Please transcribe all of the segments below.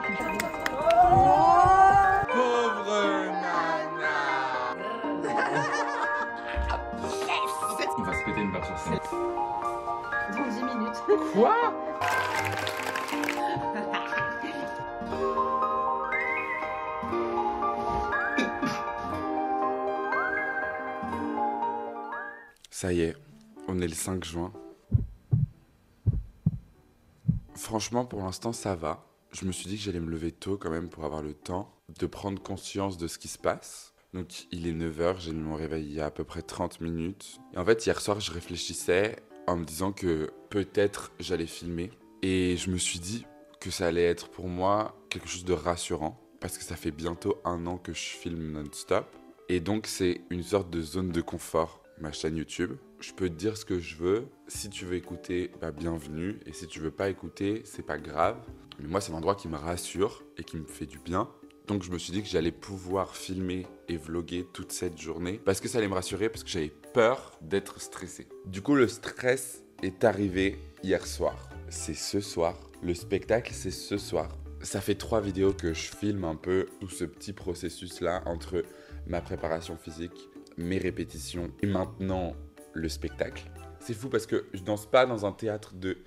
Pauvre nana. On va se péter une barre sur scène. Dans 10 minutes. Quoi? Ça y est, on est le 5 juin. Franchement, pour l'instant, ça va. Je me suis dit que j'allais me lever tôt quand même pour avoir le temps de prendre conscience de ce qui se passe. Donc, il est 9h, j'ai mis mon réveil il y a à peu près 30 minutes. Et en fait, hier soir, je réfléchissais en me disant que peut-être j'allais filmer. Et je me suis dit que ça allait être pour moi quelque chose de rassurant. Parce que ça fait bientôt 1 an que je filme non-stop. Et donc, c'est une sorte de zone de confort, ma chaîne YouTube. Je peux te dire ce que je veux. Si tu veux écouter, bah bienvenue. Et si tu veux pas écouter, c'est pas grave. Mais moi, c'est un endroit qui me rassure et qui me fait du bien. Donc, je me suis dit que j'allais pouvoir filmer et vlogger toute cette journée. Parce que ça allait me rassurer, parce que j'avais peur d'être stressé. Du coup, le stress est arrivé hier soir. C'est ce soir. Le spectacle, c'est ce soir. Ça fait 3 vidéos que je filme un peu tout ce petit processus-là entre ma préparation physique, mes répétitions et maintenant le spectacle. C'est fou parce que je danse pas dans un théâtre de...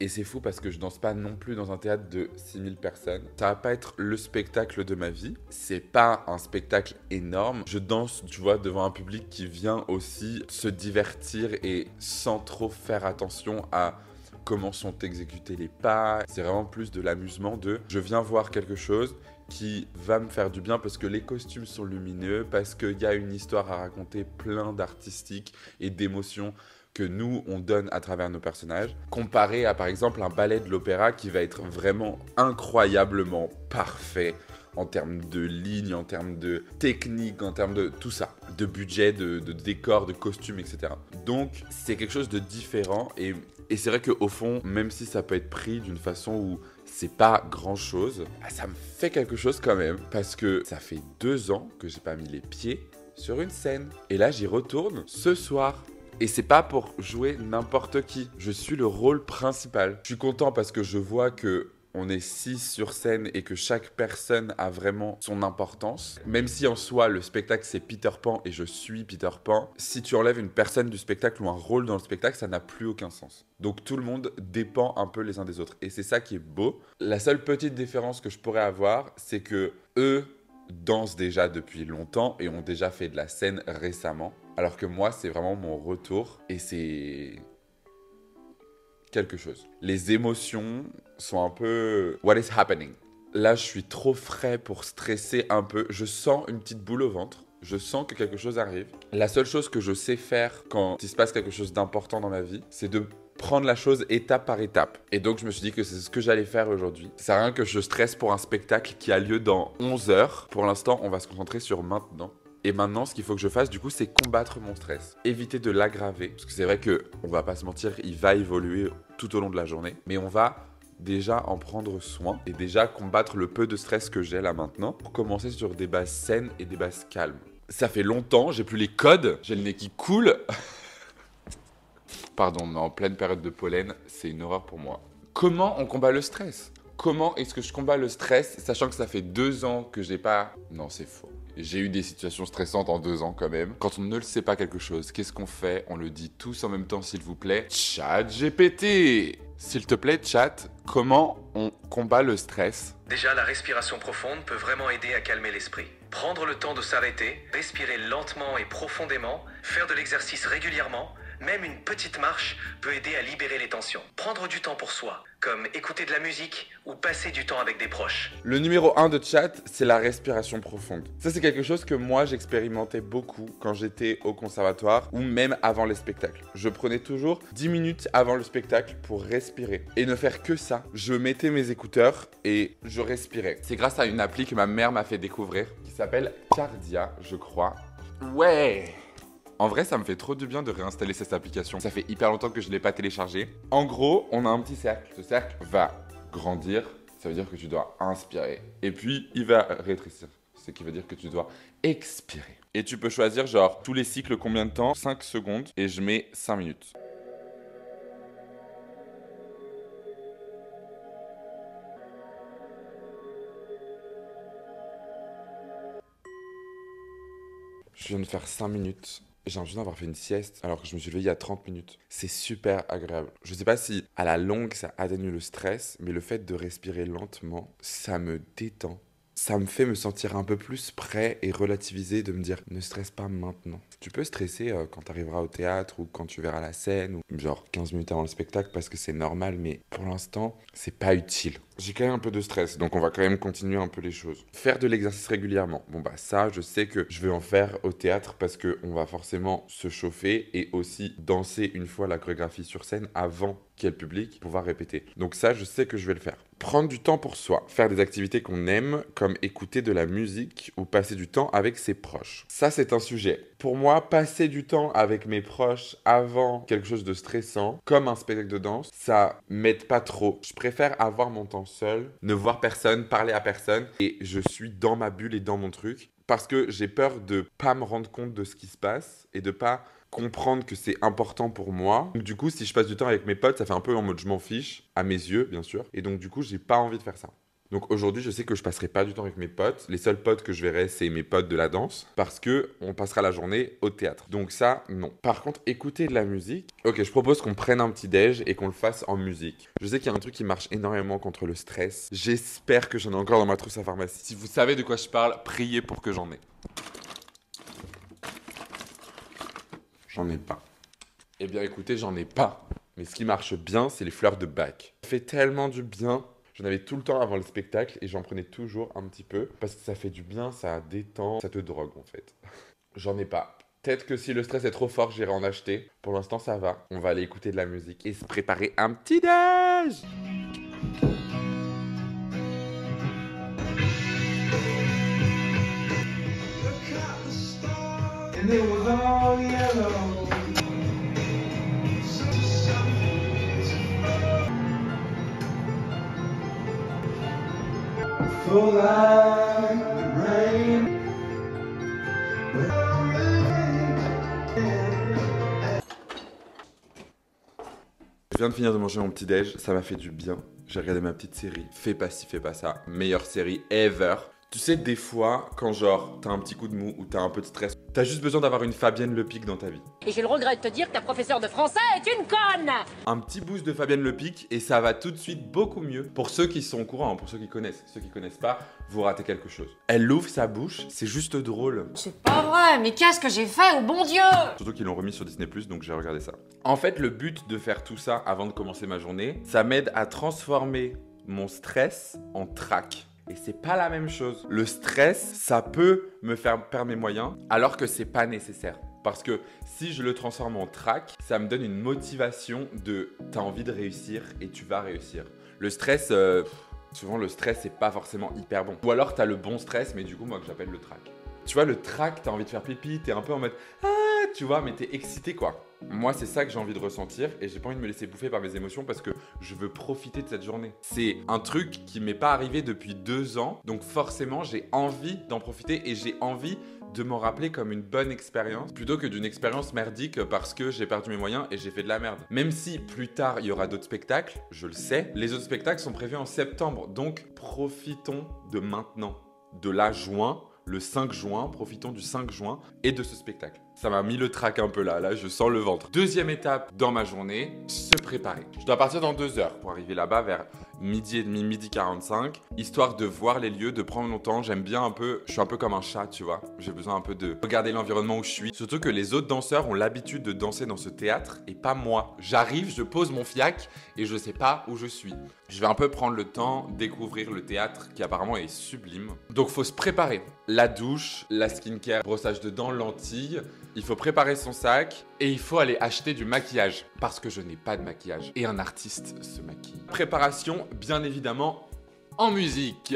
Et c'est fou parce que je danse pas non plus dans un théâtre de 6000 personnes. Ça va pas être le spectacle de ma vie. C'est pas un spectacle énorme. Je danse, tu vois, devant un public qui vient aussi se divertir et sans trop faire attention à comment sont exécutés les pas. C'est vraiment plus de l'amusement de je viens voir quelque chose qui va me faire du bien parce que les costumes sont lumineux, parce qu'il y a une histoire à raconter plein d'artistique et d'émotions que nous, on donne à travers nos personnages, comparé à, par exemple, un ballet de l'opéra qui va être vraiment incroyablement parfait en termes de lignes, en termes de technique, en termes de tout ça, de budget, de décor, de costumes, etc. Donc, c'est quelque chose de différent et c'est vrai qu'au fond, même si ça peut être pris d'une façon où c'est pas grand chose, ça me fait quelque chose quand même parce que ça fait 2 ans que j'ai pas mis les pieds sur une scène. Et là, j'y retourne ce soir. Et c'est pas pour jouer n'importe qui. Je suis le rôle principal. Je suis content parce que je vois que on est 6 sur scène et que chaque personne a vraiment son importance. Même si en soi, le spectacle, c'est Peter Pan et je suis Peter Pan, si tu enlèves une personne du spectacle ou un rôle dans le spectacle, ça n'a plus aucun sens. Donc tout le monde dépend un peu les uns des autres. Et c'est ça qui est beau. La seule petite différence que je pourrais avoir, c'est que eux dansent déjà depuis longtemps et ont déjà fait de la scène récemment. Alors que moi, c'est vraiment mon retour et c'est quelque chose. Les émotions sont un peu what is happening. Là, je suis trop frais pour stresser un peu. Je sens une petite boule au ventre. Je sens que quelque chose arrive. La seule chose que je sais faire quand il se passe quelque chose d'important dans ma vie, c'est de prendre la chose étape par étape. Et donc, je me suis dit que c'est ce que j'allais faire aujourd'hui. Ça sert à rien que je stresse pour un spectacle qui a lieu dans 11 heures. Pour l'instant, on va se concentrer sur maintenant. Et maintenant, ce qu'il faut que je fasse, du coup, c'est combattre mon stress. Éviter de l'aggraver. Parce que c'est vrai qu'on va pas se mentir, il va évoluer tout au long de la journée. Mais on va déjà en prendre soin et déjà combattre le peu de stress que j'ai là maintenant pour commencer sur des bases saines et des bases calmes. Ça fait longtemps, j'ai plus les codes, j'ai le nez qui coule. Pardon, mais en pleine période de pollen, c'est une horreur pour moi. Comment on combat le stress? Comment est-ce que je combats le stress, sachant que ça fait 2 ans que j'ai pas... Non, c'est faux. J'ai eu des situations stressantes en 2 ans quand même. Quand on ne le sait pas quelque chose, qu'est-ce qu'on fait? On le dit tous en même temps, s'il vous plaît. ChatGPT! S'il te plaît, chat, comment on combat le stress? Déjà, la respiration profonde peut vraiment aider à calmer l'esprit. Prendre le temps de s'arrêter, respirer lentement et profondément, faire de l'exercice régulièrement, même une petite marche peut aider à libérer les tensions. Prendre du temps pour soi, comme écouter de la musique ou passer du temps avec des proches. Le numéro 1 de chat, c'est la respiration profonde. Ça, c'est quelque chose que moi, j'expérimentais beaucoup quand j'étais au conservatoire ou même avant les spectacles. Je prenais toujours 10 minutes avant le spectacle pour respirer et ne faire que ça. Je mettais mes écouteurs et je respirais. C'est grâce à une appli que ma mère m'a fait découvrir qui s'appelle Cardia, je crois. Ouais! En vrai, ça me fait trop du bien de réinstaller cette application. Ça fait hyper longtemps que je ne l'ai pas téléchargée. En gros, on a un petit cercle. Ce cercle va grandir. Ça veut dire que tu dois inspirer. Et puis, il va rétrécir. Ce qui veut dire que tu dois expirer. Et tu peux choisir genre tous les cycles combien de temps? 5 secondes. Et je mets 5 minutes. Je viens de faire 5 minutes. J'ai l'impression d'avoir fait une sieste alors que je me suis levé il y a 30 minutes. C'est super agréable. Je sais pas si à la longue ça atténue le stress, mais le fait de respirer lentement, ça me détend. Ça me fait me sentir un peu plus prêt et relativisé, de me dire ne stresse pas maintenant. Tu peux stresser quand tu arriveras au théâtre ou quand tu verras la scène, ou genre 15 minutes avant le spectacle parce que c'est normal, mais pour l'instant, c'est pas utile. J'ai quand même un peu de stress, donc on va quand même continuer un peu les choses. Faire de l'exercice régulièrement. Bon bah ça, je sais que je vais en faire au théâtre parce qu'on va forcément se chauffer et aussi danser une fois la chorégraphie sur scène avant qu'il y ait le public, pouvoir répéter. Donc ça, je sais que je vais le faire. Prendre du temps pour soi. Faire des activités qu'on aime, comme écouter de la musique ou passer du temps avec ses proches. Ça, c'est un sujet. Pour moi, passer du temps avec mes proches avant quelque chose de stressant, comme un spectacle de danse, ça m'aide pas trop. Je préfère avoir mon temps seul, ne voir personne, parler à personne, et je suis dans ma bulle et dans mon truc, parce que j'ai peur de pas me rendre compte de ce qui se passe et de pas comprendre que c'est important pour moi. Donc du coup, si je passe du temps avec mes potes, ça fait un peu en mode je m'en fiche, à mes yeux, bien sûr. Et donc du coup, j'ai pas envie de faire ça. Donc aujourd'hui, je sais que je passerai pas du temps avec mes potes. Les seuls potes que je verrai, c'est mes potes de la danse, parce que on passera la journée au théâtre. Donc ça, non. Par contre, écouter de la musique. Ok, je propose qu'on prenne un petit déj et qu'on le fasse en musique. Je sais qu'il y a un truc qui marche énormément contre le stress. J'espère que j'en ai encore dans ma trousse à pharmacie. Si vous savez de quoi je parle, priez pour que j'en ai. J'en ai pas. Eh bien écoutez, j'en ai pas. Mais ce qui marche bien, c'est les fleurs de Bach. Ça fait tellement du bien. J'en avais tout le temps avant le spectacle et j'en prenais toujours un petit peu. Parce que ça fait du bien, ça détend, ça te drogue en fait. J'en ai pas. Peut-être que si le stress est trop fort, j'irai en acheter. Pour l'instant, ça va. On va aller écouter de la musique et se préparer un petit déj. And it was all yellow. For like the rain. Je viens de finir de manger mon petit déj, ça m'a fait du bien. J'ai regardé ma petite série. Fais pas ci, fais pas ça. Meilleure série ever. Tu sais, des fois, quand genre t'as un petit coup de mou ou t'as un peu de stress, t'as juste besoin d'avoir une Fabienne Lepic dans ta vie. Et j'ai le regret de te dire que ta professeure de français est une conne. Un petit boost de Fabienne Lepic et ça va tout de suite beaucoup mieux. Pour ceux qui sont au courant, pour ceux qui connaissent. Ceux qui connaissent pas, vous ratez quelque chose. Elle ouvre sa bouche, c'est juste drôle. C'est pas vrai, mais qu'est-ce que j'ai fait, au bon Dieu? Surtout qu'ils l'ont remis sur Disney+, donc j'ai regardé ça. En fait, le but de faire tout ça avant de commencer ma journée, ça m'aide à transformer mon stress en trac. Et c'est pas la même chose. Le stress, ça peut me faire perdre mes moyens, alors que c'est pas nécessaire. Parce que si je le transforme en trac, ça me donne une motivation de t'as envie de réussir et tu vas réussir. Le stress, souvent le stress c'est pas forcément hyper bon. Ou alors t'as le bon stress, mais du coup moi que j'appelle le trac. Tu vois, le trac, t'as envie de faire pipi, t'es un peu en mode ah, tu vois, mais t'es excité quoi. Moi, c'est ça que j'ai envie de ressentir et j'ai pas envie de me laisser bouffer par mes émotions parce que je veux profiter de cette journée. C'est un truc qui m'est pas arrivé depuis 2 ans, donc forcément, j'ai envie d'en profiter et j'ai envie de m'en rappeler comme une bonne expérience plutôt que d'une expérience merdique parce que j'ai perdu mes moyens et j'ai fait de la merde. Même si plus tard, il y aura d'autres spectacles, je le sais, les autres spectacles sont prévus en septembre, donc profitons de maintenant, de là juin. Le 5 juin, profitons du 5 juin et de ce spectacle. Ça m'a mis le trac un peu là, je sens le ventre. Deuxième étape dans ma journée, se préparer. Je dois partir dans 2 heures pour arriver là-bas vers midi et demi, midi 45, histoire de voir les lieux, de prendre mon temps. J'aime bien un peu, je suis un peu comme un chat, tu vois. J'ai besoin un peu de regarder l'environnement où je suis. Surtout que les autres danseurs ont l'habitude de danser dans ce théâtre et pas moi. J'arrive, je pose mon fiac et je sais pas où je suis. Je vais un peu prendre le temps, découvrir le théâtre qui apparemment est sublime. Donc faut se préparer. La douche, la skincare, brossage de dents, lentilles. Il faut préparer son sac et il faut aller acheter du maquillage parce que je n'ai pas de maquillage et un artiste se maquille. Préparation, bien évidemment, en musique.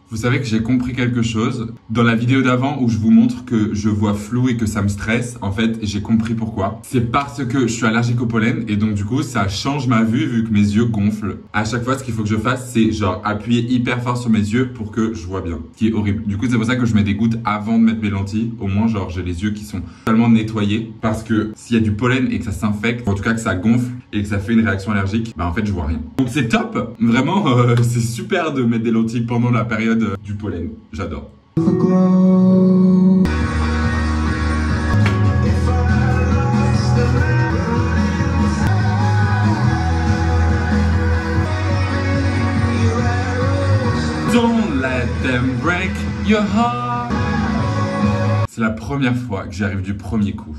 Vous savez que j'ai compris quelque chose. Dans la vidéo d'avant où je vous montre que je vois flou et que ça me stresse, en fait, j'ai compris pourquoi. C'est parce que je suis allergique au pollen et donc du coup, ça change ma vue vu que mes yeux gonflent. À chaque fois, ce qu'il faut que je fasse, c'est genre appuyer hyper fort sur mes yeux pour que je vois bien. Ce qui est horrible. Du coup, c'est pour ça que je mets des gouttes avant de mettre mes lentilles. Au moins, genre, j'ai les yeux qui sont totalement nettoyés. Parce que s'il y a du pollen et que ça s'infecte, en tout cas que ça gonfle et que ça fait une réaction allergique, bah en fait, je vois rien. Donc c'est top. Vraiment, c'est super de mettre des lentilles pendant la période du pollen. J'adore. Don't let them break your heart. C'est la première fois que j'y arrive du premier coup.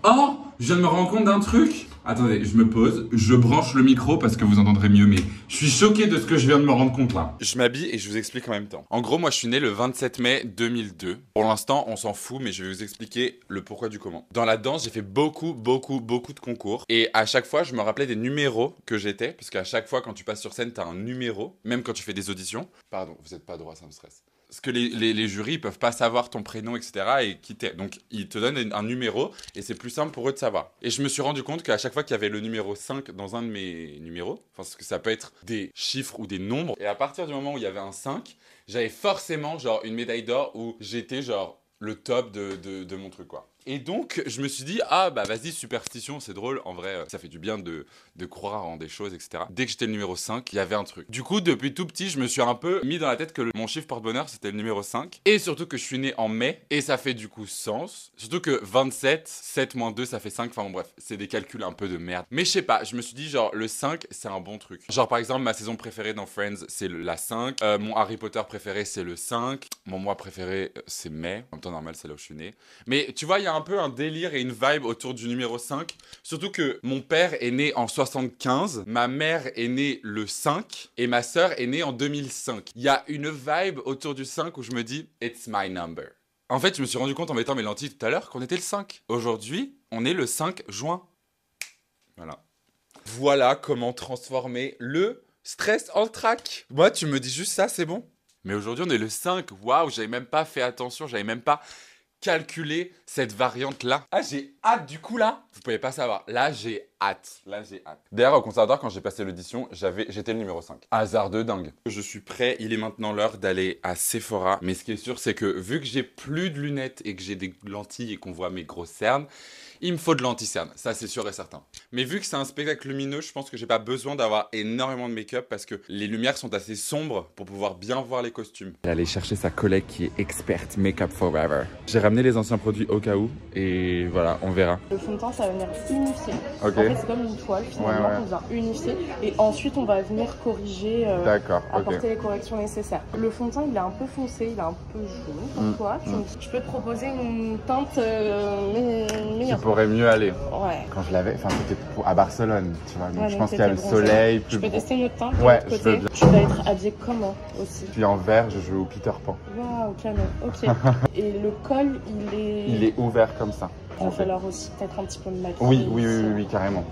Oh, je viens de me rendre compte d'un truc. Attendez, je me pose, je branche le micro parce que vous entendrez mieux, mais je suis choqué de ce que je viens de me rendre compte là. Je m'habille et je vous explique en même temps. En gros, moi je suis né le 27 mai 2002. Pour l'instant, on s'en fout, mais je vais vous expliquer le pourquoi du comment. Dans la danse, j'ai fait beaucoup de concours. Et à chaque fois, je me rappelais des numéros que j'étais, parce qu'à chaque fois, quand tu passes sur scène, t'as un numéro, même quand tu fais des auditions. Pardon, vous êtes pas droit, ça me stresse. Parce que les jurys, ils peuvent pas savoir ton prénom, etc. et qui t'es. Donc, ils te donnent un numéro et c'est plus simple pour eux de savoir. Et je me suis rendu compte qu'à chaque fois qu'il y avait le numéro 5 dans un de mes numéros, parce que ça peut être des chiffres ou des nombres, et à partir du moment où il y avait un 5, j'avais forcément genre une médaille d'or où j'étais genre le top de mon truc, quoi. Et donc, je me suis dit, ah bah vas-y, superstition, c'est drôle. En vrai, ça fait du bien de croire en des choses, etc. Dès que j'étais le numéro 5, il y avait un truc. Du coup, depuis tout petit, je me suis un peu mis dans la tête que mon chiffre porte-bonheur, c'était le numéro 5. Et surtout que je suis né en mai, et ça fait du coup sens. Surtout que 27, 7 moins 2, ça fait 5. Enfin bon, bref, c'est des calculs un peu de merde. Mais je sais pas, je me suis dit, genre, le 5, c'est un bon truc. Genre, par exemple, ma saison préférée dans Friends, c'est la 5. Mon Harry Potter préféré, c'est le 5. Mon mois préféré, c'est mai. En même temps, normal, c'est là où je suis né. Mais tu vois, il y a un peu un délire et une vibe autour du numéro 5. Surtout que mon père est né en 75, ma mère est née le 5 et ma sœur est née en 2005. Il y a une vibe autour du 5 où je me dis « It's my number ». En fait, je me suis rendu compte en mettant mes lentilles tout à l'heure qu'on était le 5. Aujourd'hui, on est le 5 juin. Voilà. Voilà comment transformer le stress en trac. Moi, tu me dis juste ça, c'est bon. Mais aujourd'hui, on est le 5. Waouh, j'avais même pas fait attention, j'avais même pas calculer cette variante là. Ah, j'ai hâte du coup là. Vous pouvez pas savoir. Là, j'ai hâte. Là, j'ai hâte. D'ailleurs, au conservatoire, quand j'ai passé l'audition, j'étais le numéro 5. Hasard de dingue. Je suis prêt. Il est maintenant l'heure d'aller à Sephora. Mais ce qui est sûr, c'est que vu que j'ai plus de lunettes et que j'ai des lentilles et qu'on voit mes grosses cernes, il me faut de l'anti-cerne. Ça, c'est sûr et certain. Mais vu que c'est un spectacle lumineux, je pense que j'ai pas besoin d'avoir énormément de make-up parce que les lumières sont assez sombres pour pouvoir bien voir les costumes. J'ai allé chercher sa collègue qui est experte Make-up Forever. J'ai ramené les anciens produits au cas où et voilà, on verra. Le fond de teint, ça va venir unifier. Ok. En fait, c'est comme une toile, finalement, on vient unifier et ensuite on va venir corriger, apporter les corrections nécessaires. Le fond de teint, il est un peu foncé, il est un peu jaune pour toi. Je peux te proposer une teinte meilleure. Qui pourrait mieux aller. Ouais. Quand je l'avais, enfin c'était à Barcelone, tu vois. Donc Ouais, je donc pense qu'il y a le bronzé. soleil. Je peux tester notre teinte de Ouais, l'autre je côté. veux bien. Tu vas être habillé comment aussi? Puis en vert, je joue au Peter Pan. Waouh, canon. Ok. Et le col, Il est ouvert comme ça. Il va falloir aussi peut-être un petit peu de maquillage. Oui, carrément.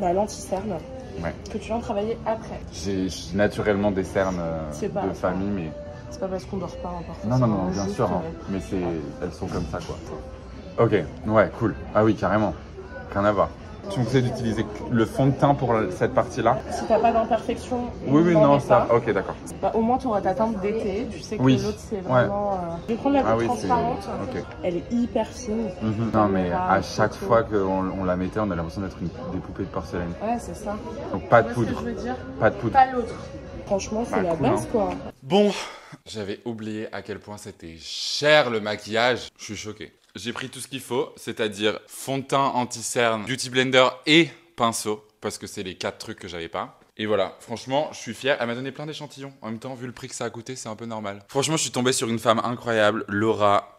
Bah, l'anti-cerne. Ouais. Que tu viens travailler après. J'ai naturellement des cernes de famille, mais... C'est pas parce qu'on dort pas en Non, bien sûr, hein. Mais elles sont comme ça, quoi. Ok, ouais, cool. Ah oui, carrément. Rien à voir. Tu me conseilles d'utiliser le fond de teint pour cette partie-là? Si t'as pas d'imperfection, oui, non, ça. Ok, d'accord. Bah, au moins, tu auras ta teinte d'été. Tu sais que l'autre, c'est vraiment. Je vais prendre la plus transparente. Okay. Elle est hyper fine. Non, mais à chaque fois qu'on la mettait, on a l'impression d'être des poupées de porcelaine. Ouais, c'est ça. Donc, pas de poudre. Ce que je veux dire. Pas de poudre. Pas l'autre. Franchement, c'est la cool, base, hein. quoi. Bon, j'avais oublié à quel point c'était cher le maquillage. Je suis choqué. J'ai pris tout ce qu'il faut, c'est-à-dire fond de teint anti-cerne, beauty blender et pinceau, parce que c'est les 4 trucs que j'avais pas. Et voilà, franchement, je suis fier. Elle m'a donné plein d'échantillons. En même temps, vu le prix que ça a coûté, c'est un peu normal. Franchement, je suis tombé sur une femme incroyable, Laura.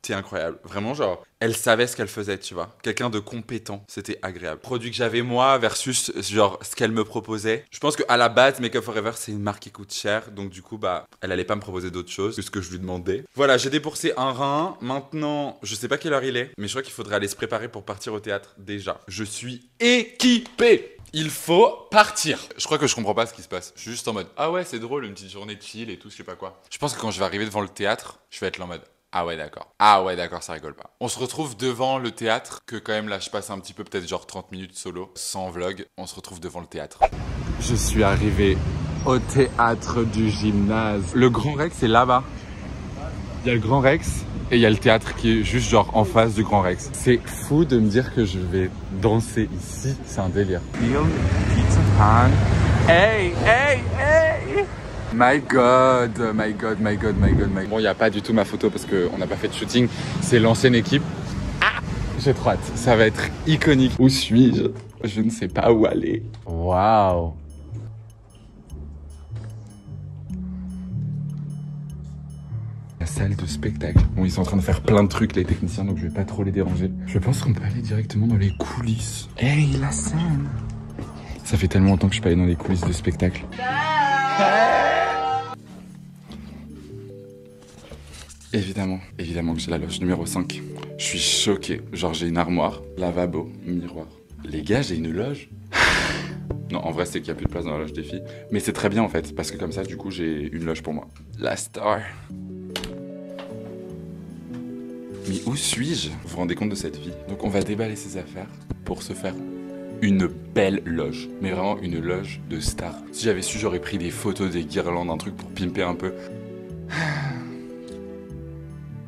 T'es incroyable. Vraiment, genre, elle savait ce qu'elle faisait, tu vois. Quelqu'un de compétent. C'était agréable. Produit que j'avais moi versus, genre, ce qu'elle me proposait. Je pense qu'à la base, Make Up Forever, c'est une marque qui coûte cher. Donc, du coup, bah, elle allait pas me proposer d'autre chose que ce que je lui demandais. Voilà, j'ai déboursé un rein. Maintenant, je sais pas quelle heure il est, mais je crois qu'il faudrait aller se préparer pour partir au théâtre déjà. Je suis équipé. Il faut partir. Je crois que je comprends pas ce qui se passe. Je suis juste en mode, ah ouais, c'est drôle, une petite journée de chill et tout, je sais pas quoi. Je pense que quand je vais arriver devant le théâtre, je vais être là en mode, ah ouais, d'accord. Ah ouais, d'accord, ça rigole pas. On se retrouve devant le théâtre, que quand même là, je passe un petit peu, peut-être genre 30 minutes solo, sans vlog. On se retrouve devant le théâtre. Je suis arrivé au théâtre du gymnase. Le Grand Rex est là-bas. Il y a le Grand Rex et il y a le théâtre qui est juste genre en face du Grand Rex. C'est fou de me dire que je vais danser ici, c'est un délire. Peter Pan. Hey, hey, hey! My God, my God, my God, my God, my God. Bon, il n'y a pas du tout ma photo parce qu'on n'a pas fait de shooting. C'est l'ancienne équipe. Ah, j'ai trop hâte. Ça va être iconique. Où suis-je? Je ne sais pas où aller. Waouh! La salle de spectacle. Bon, ils sont en train de faire plein de trucs, les techniciens, donc je vais pas trop les déranger. Je pense qu'on peut aller directement dans les coulisses. Hey, la scène! Ça fait tellement longtemps que je suis pas allé dans les coulisses de spectacle. Évidemment que j'ai la loge numéro 5. Je suis choqué. Genre, j'ai une armoire, lavabo, miroir. Les gars, j'ai une loge. Non, en vrai, c'est qu'il n'y a plus de place dans la loge des filles. Mais c'est très bien, en fait, parce que comme ça, du coup, j'ai une loge pour moi. La star. Mais où suis-je? Vous vous rendez compte de cette vie? Donc, on va déballer ses affaires pour se faire une belle loge. Mais vraiment, une loge de star. Si j'avais su, j'aurais pris des photos, des guirlandes, un truc pour pimper un peu.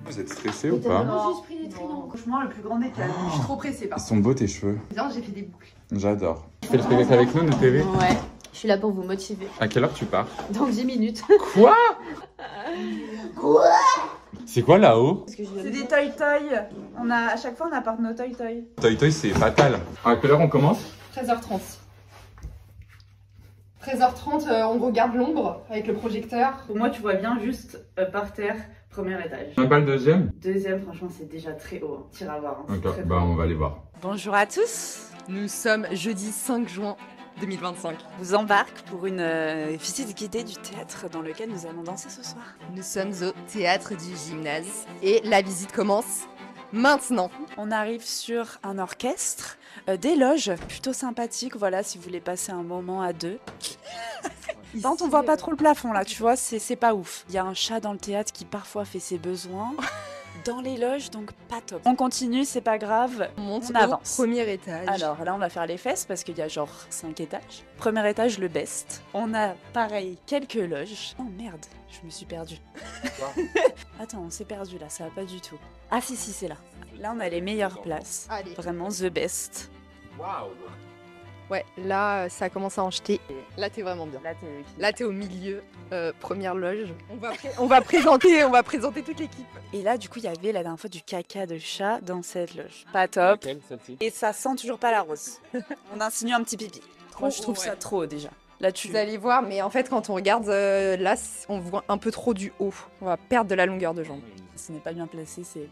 Vous êtes stressé ou pas? Non, juste pris des triangles. Franchement, le plus grand détail. Je suis trop pressée par Ils sont beaux tes cheveux. contre. J'ai fait des boucles. J'adore. Tu fais le spectacle avec nous, notre TV? Ouais, je suis là pour vous motiver. À quelle heure tu pars? Dans 10 minutes. Quoi? C'est quoi là-haut? C'est des toy toy. À chaque fois, on apporte nos toy toy. Toy Toy, c'est fatal. À quelle heure on commence? 13h30. 13h30, on regarde l'ombre avec le projecteur. Pour moi, tu vois bien juste par terre, premier étage. On n'a pas le deuxième? Deuxième, franchement, c'est déjà très haut. Tire à voir. Hein. Ok, bah on va aller voir. Bonjour à tous, nous sommes jeudi 5 juin 2025. On vous embarque pour une visite guidée du théâtre dans lequel nous allons danser ce soir. Nous sommes au théâtre du gymnase et la visite commence maintenant. On arrive sur un orchestre, des loges plutôt sympathiques, voilà, si vous voulez passer un moment à deux. Par contre, on voit pas trop le plafond là, tu vois, c'est pas ouf. Il y a un chat dans le théâtre qui parfois fait ses besoins. Dans les loges, donc pas top. On continue, c'est pas grave, on avance. Au premier étage. Alors là, on va faire les fesses parce qu'il y a genre 5 étages. Premier étage, le best. On a pareil quelques loges. Oh merde, je me suis perdue. Attends, on s'est perdu là, ça va pas du tout. Ah si, c'est là. Là, on a les meilleures places. Allez. Vraiment the best. Waouh! Ouais, là, ça commence à en jeter. Là, t'es vraiment bien. Là, t'es au milieu, première loge. On va présenter toute l'équipe. Et là, du coup, il y avait la dernière fois du caca de chat dans cette loge. Pas top. Et ça sent toujours pas la rose. On insinue un petit pipi. Moi, je trouve ça trop déjà. Là, Vous allez voir, mais en fait, quand on regarde là, on voit un peu trop du haut. On va perdre de la longueur de jambe. Ce n'est pas bien placé, c'est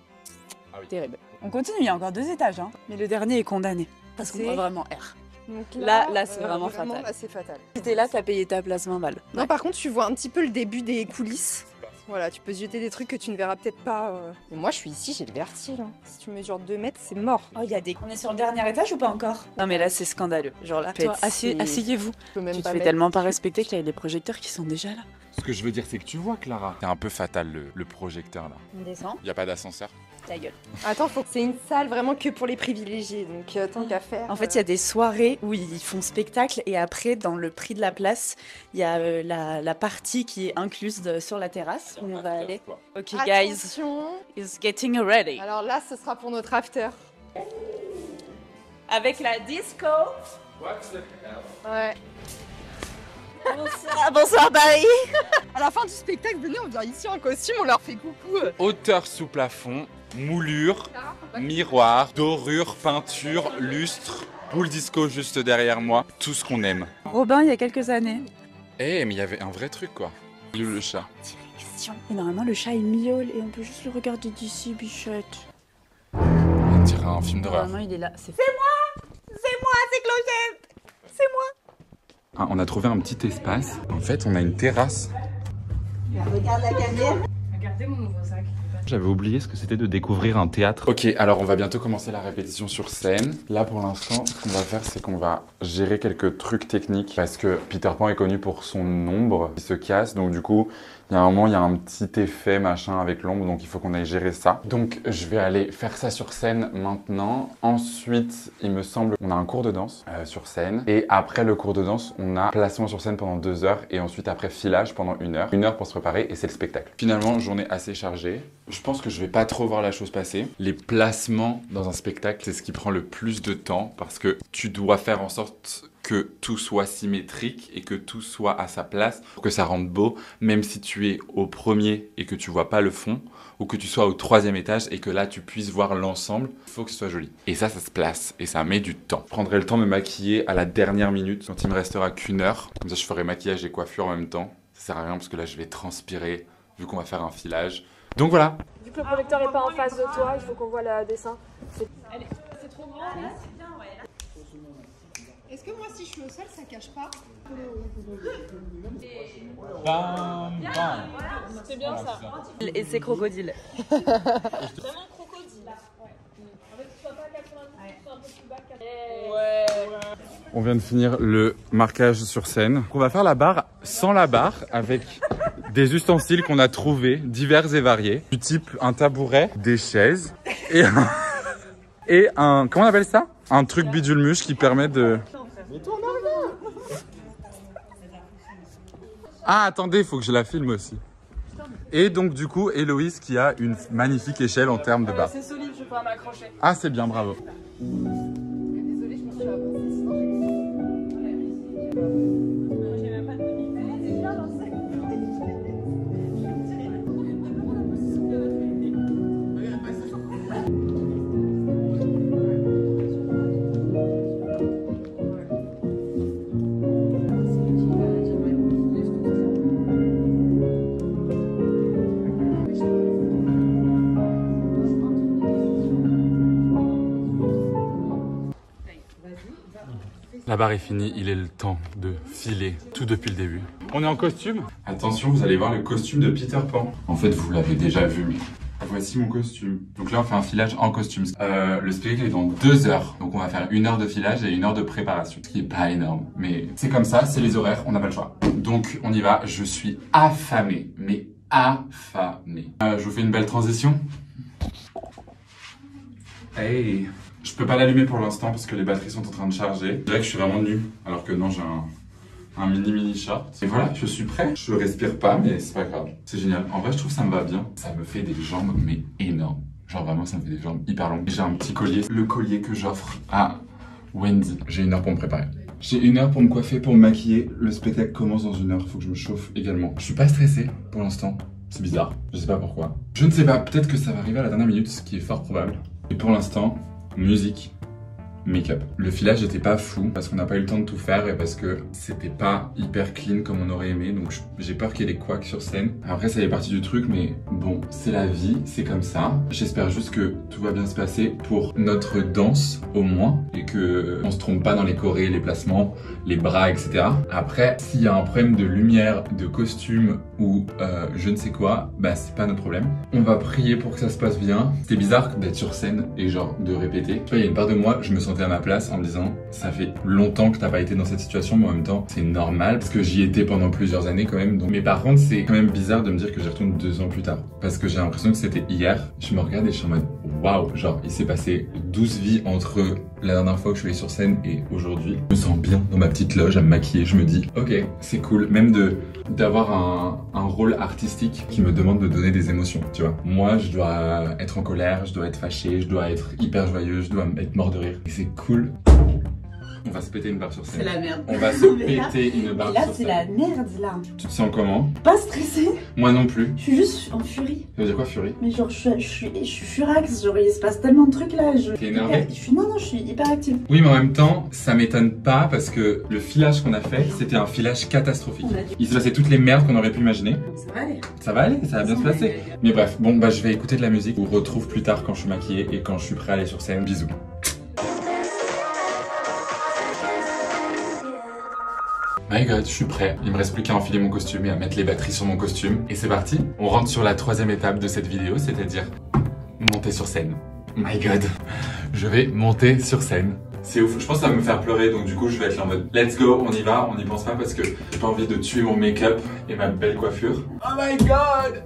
terrible. On continue, il y a encore 2 étages. Hein. Mais le dernier est condamné. Parce qu'on voit vraiment R. Donc là c'est vraiment fatal. Là, c'est fatal. Si t'es là, t'as payé ta place 20 balles. Non, par contre, tu vois un petit peu le début des coulisses. Voilà, tu peux se jeter des trucs que tu ne verras peut-être pas. Et moi, je suis ici, j'ai le vertige. Hein. Si tu mesures 2 mètres, c'est mort. Oh, il y a des... On est sur le dernier étage ou pas encore? Non, mais là, c'est scandaleux. Genre là, toi, asseyez-vous. Tu te fais tellement pas respecter qu'il y a les projecteurs qui sont déjà là. Ce que je veux dire, c'est que tu vois, Clara, c'est un peu fatal le projecteur là. On descend. Il n'y a pas d'ascenseur. Ta gueule. Attends, c'est une salle vraiment que pour les privilégiés, donc tant qu'à faire. En fait, il y a des soirées où ils font spectacle et après, dans le prix de la place, il y a la partie qui est incluse sur la terrasse où on va aller. Ok, guys, it's getting ready. Alors là, ce sera pour notre after. Avec la disco. What's the hell? Ouais. Bonsoir Paris. À la fin du spectacle, venez, on vient ici en costume, on leur fait coucou. Hauteur sous plafond, moulure, miroir, dorure, peinture, lustre, boule disco juste derrière moi, tout ce qu'on aime. Robin, il y a quelques années. Eh, mais il y avait un vrai truc quoi. Le chat. Direction. Et normalement, le chat il miaule et on peut juste le regarder d'ici, bichette. On dirait un film d'horreur. Normalement, il est là. C'est moi, c'est Clochette. C'est moi. Ah, on a trouvé un petit espace. En fait, on a une terrasse. Regarde la caméra. regardez mon nouveau sac. J'avais oublié ce que c'était de découvrir un théâtre. Ok, alors on va bientôt commencer la répétition sur scène. Là pour l'instant, ce qu'on va faire, c'est qu'on va gérer quelques trucs techniques parce que Peter Pan est connu pour son ombre qui se casse. Donc du coup, il y a un moment, il y a un petit effet machin avec l'ombre, donc il faut qu'on aille gérer ça. Donc je vais aller faire ça sur scène maintenant. Ensuite, il me semble qu'on a un cours de danse sur scène. Et après le cours de danse, on a placement sur scène pendant 2 heures et ensuite après filage pendant 1 heure. 1 heure pour se préparer et c'est le spectacle. Finalement, journée assez chargée. Je pense que je vais pas trop voir la chose passer. Les placements dans un spectacle, c'est ce qui prend le plus de temps parce que tu dois faire en sorte que tout soit symétrique et que tout soit à sa place pour que ça rende beau, même si tu es au premier et que tu vois pas le fond, ou que tu sois au 3e étage et que là tu puisses voir l'ensemble, il faut que ce soit joli. Et ça se place et ça met du temps. Je prendrai le temps de me maquiller à la dernière minute quand il me restera qu'1 heure. Comme ça je ferai maquillage et coiffure en même temps. Ça sert à rien parce que là je vais transpirer vu qu'on va faire un filage. Donc voilà. Vu que le projecteur est pas en face de toi, il faut qu'on voit le dessin. C'est trop grand là. Est-ce que moi si je suis au sol ça cache pas? Bam, bam. C'est bien ça. Et c'est crocodile. Vraiment crocodile. Ouais. En fait, soit pas 90, soit un peu plus bas. Ouais. On vient de finir le marquage sur scène. On va faire la barre sans la barre avec des ustensiles qu'on a trouvés divers et variés. Du type un tabouret, des chaises et un comment on appelle ça? Un truc bidule-muche qui permet de... Ah attendez, il faut que je la filme aussi. Et donc du coup, Héloïse qui a une magnifique échelle en termes de barre. C'est solide, je vais pas m'accrocher. Ah c'est bien, bravo. Désolée, je me suis La barre est finie, il est le temps de filer tout depuis le début. On est en costume. Attention, vous allez voir le costume de Peter Pan. En fait, vous l'avez déjà vu, mais voici mon costume. Donc là, on fait un filage en costume. Le spectacle est dans 2 heures. Donc on va faire 1 heure de filage et 1 heure de préparation. Ce qui est pas énorme, mais c'est comme ça, c'est les horaires, on n'a pas le choix. Donc on y va, je suis affamé, mais affamé. Je vous fais une belle transition. Hey. Je peux pas l'allumer pour l'instant parce que les batteries sont en train de charger. Je dirais que je suis vraiment nu, alors que non, j'ai un mini short. Et voilà, je suis prêt. Je respire pas, mais c'est pas grave. C'est génial. En vrai, je trouve que ça me va bien. Ça me fait des jambes, mais énormes. Genre vraiment, ça me fait des jambes hyper longues. J'ai un petit collier, le collier que j'offre à Wendy. J'ai 1 heure pour me préparer. J'ai 1 heure pour me coiffer, pour me maquiller. Le spectacle commence dans 1 heure. Faut que je me chauffe également. Je suis pas stressé pour l'instant. C'est bizarre. Je sais pas pourquoi. Je ne sais pas. Peut-être que ça va arriver à la dernière minute, ce qui est fort probable. Et pour l'instant, musique, make-up. Le filage n'était pas fou parce qu'on n'a pas eu le temps de tout faire et parce que c'était pas hyper clean comme on aurait aimé, donc j'ai peur qu'il y ait des couacs sur scène. Après ça fait partie du truc, mais bon, c'est la vie, c'est comme ça. J'espère juste que tout va bien se passer pour notre danse au moins et que on se trompe pas dans les chorés, les placements, les bras, etc. Après, s'il y a un problème de lumière, de costume ou je ne sais quoi, bah c'est pas notre problème. On va prier pour que ça se passe bien. C'était bizarre d'être sur scène et genre de répéter. Tu vois, il y a une part de moi, je me sentais à ma place en me disant ça fait longtemps que t'as pas été dans cette situation, mais en même temps c'est normal parce que j'y étais pendant plusieurs années quand même. Donc... Mais par contre c'est quand même bizarre de me dire que j'y retourne 2 ans plus tard parce que j'ai l'impression que c'était hier. Je me regarde et je suis en mode waouh, genre il s'est passé 12 vies entre la dernière fois que je suis allé sur scène et aujourd'hui. Je me sens bien dans ma petite loge à me maquiller. Je me dis ok, c'est cool même d'avoir un rôle artistique qui me demande de donner des émotions, tu vois. Moi je dois être en colère, je dois être fâché, je dois être hyper joyeux, je dois être mort de rire. Et c'est cool. On va se péter une barre sur scène. C'est la merde. On va se péter une barre sur scène. Là, c'est la merde, là. Tu te sens comment? Pas stressée. Moi non plus. Je suis juste en furie. Ça veut dire quoi, furie? Mais genre, je suis furax. Genre, il se passe tellement de trucs là. T'es énervée? Non, je suis hyper active. Oui, mais en même temps, ça m'étonne pas parce que le filage qu'on a fait, c'était un filage catastrophique. Il se passait toutes les merdes qu'on aurait pu imaginer. Ça va aller. Ça va aller, ça va bien se passer. Mais bref, bon, bah je vais écouter de la musique. Je vous retrouve plus tard quand je suis maquillée et quand je suis prêt à aller sur scène. Bisous. My god, je suis prêt. Il me reste plus qu'à enfiler mon costume et à mettre les batteries sur mon costume. Et c'est parti. On rentre sur la 3e étape de cette vidéo, c'est-à-dire monter sur scène. My god, je vais monter sur scène. C'est ouf, je pense que ça va me faire pleurer, donc du coup je vais être là en mode let's go, on y va, on n'y pense pas parce que j'ai pas envie de tuer mon make-up et ma belle coiffure. Oh my god.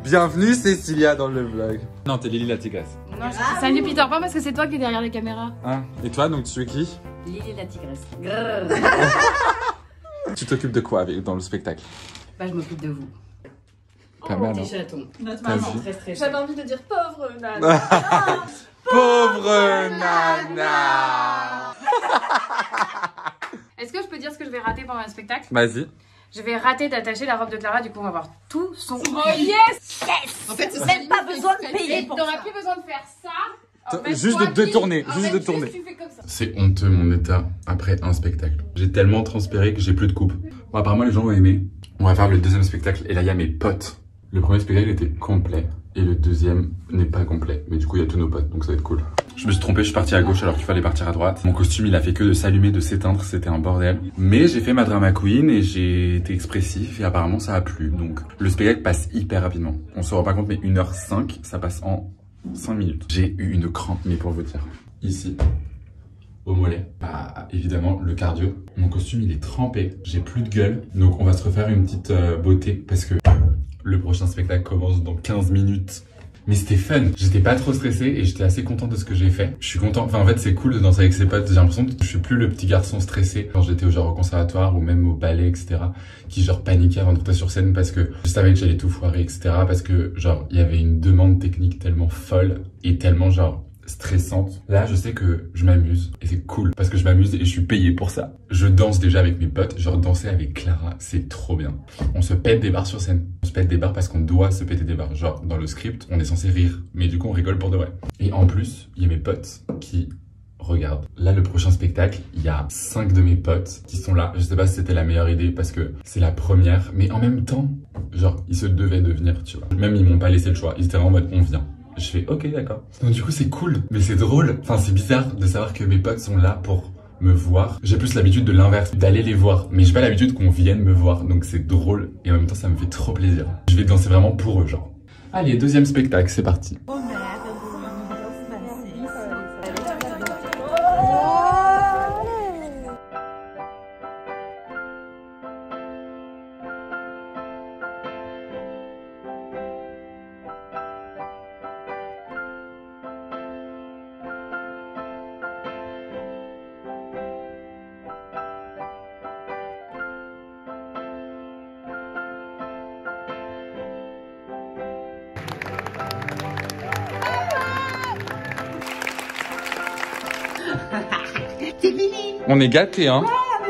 Bienvenue Cécilia dans le vlog. Non, t'es Lily la tigresse. Non, salut Peter Pan parce que c'est toi qui es derrière les caméras. Hein? Et toi, donc tu es qui? Lily la tigresse. Tu t'occupes de quoi dans le spectacle? Bah je m'occupe de vous. Pas mal, Petit hein? chaton. Notre Vas-y. maman. Très stressé. J'avais envie de dire pauvre Nana. Pauvre Nana. Est-ce que je peux dire ce que je vais rater pendant le spectacle? Vas-y. Je vais rater d'attacher la robe de Clara, du coup on va voir tout son... Oh yes. En fait, c'est Même pas besoin de payer pour T'auras ça. plus besoin de faire ça. Juste de détourner, juste de tourner. C'est honteux mon état après un spectacle. J'ai tellement transpiré que j'ai plus de coupe. Bon, apparemment les gens ont aimé. On va faire le 2e spectacle et là il y a mes potes. Le premier spectacle était complet et le 2e n'est pas complet. Mais du coup il y a tous nos potes donc ça va être cool. Je me suis trompé, je suis parti à gauche alors qu'il fallait partir à droite. Mon costume il a fait que de s'allumer, de s'éteindre, c'était un bordel. Mais j'ai fait ma drama queen et j'ai été expressif et apparemment ça a plu. Donc le spectacle passe hyper rapidement. On se rend pas compte mais 1h05 ça passe en 5 minutes. J'ai eu une crampe, mais pour vous dire. Ici, au mollet. Bah, évidemment, le cardio. Mon costume, il est trempé. J'ai plus de gueule. Donc, on va se refaire une petite beauté parce que le prochain spectacle commence dans 15 minutes. Mais c'était fun. J'étais pas trop stressé et j'étais assez content de ce que j'ai fait. Je suis content. Enfin, en fait, c'est cool de danser avec ses potes. J'ai l'impression que je suis plus le petit garçon stressé quand j'étais au conservatoire ou même au ballet, etc. Qui paniquait avant de monter sur scène parce que je savais que j'allais tout foirer, etc. Parce que il y avait une demande technique tellement folle et tellement stressante. Là, je sais que je m'amuse et c'est cool parce que je m'amuse et je suis payé pour ça. Je danse déjà avec mes potes, danser avec Clara, c'est trop bien. On se pète des barres sur scène. On se pète des barres parce qu'on doit se péter des barres. Dans le script, on est censé rire, mais du coup, on rigole pour de vrai. Et en plus, il y a mes potes qui regardent. Là, le prochain spectacle, il y a 5 de mes potes qui sont là. Je sais pas si c'était la meilleure idée parce que c'est la première, mais en même temps, ils se devaient de venir, tu vois. Même ils m'ont pas laissé le choix. Ils étaient en mode, on vient. Je fais ok d'accord. Donc du coup c'est cool, mais c'est drôle. Enfin c'est bizarre de savoir que mes potes sont là pour me voir. J'ai plus l'habitude de l'inverse, d'aller les voir. Mais j'ai pas l'habitude qu'on vienne me voir. Donc c'est drôle et en même temps ça me fait trop plaisir. Je vais danser vraiment pour eux Allez, 2e spectacle, c'est parti. On est gâtés, hein.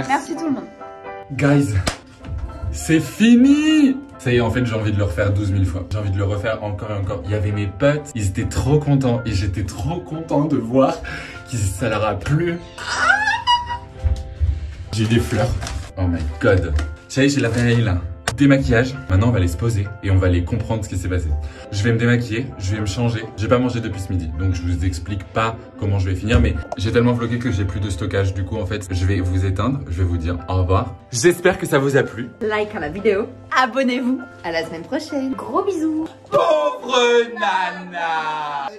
Merci tout le monde. Guys, c'est fini. Ça y est, en fait, j'ai envie de le refaire 12 000 fois. J'ai envie de le refaire encore et encore. Il y avait mes potes, ils étaient trop contents. Et j'étais trop content de voir que ça leur a plu. J'ai des fleurs. Oh my god. Ça y est, j'ai la veille là. Démaquillage. Maintenant, on va aller se poser et on va aller comprendre ce qui s'est passé. Je vais me démaquiller, je vais me changer. J'ai pas mangé depuis ce midi, donc je vous explique pas comment je vais finir, mais j'ai tellement vlogué que j'ai plus de stockage. Du coup, en fait, je vais vous éteindre, je vais vous dire au revoir. J'espère que ça vous a plu. Like à la vidéo, abonnez-vous. À la semaine prochaine. Gros bisous. Pauvre Nana.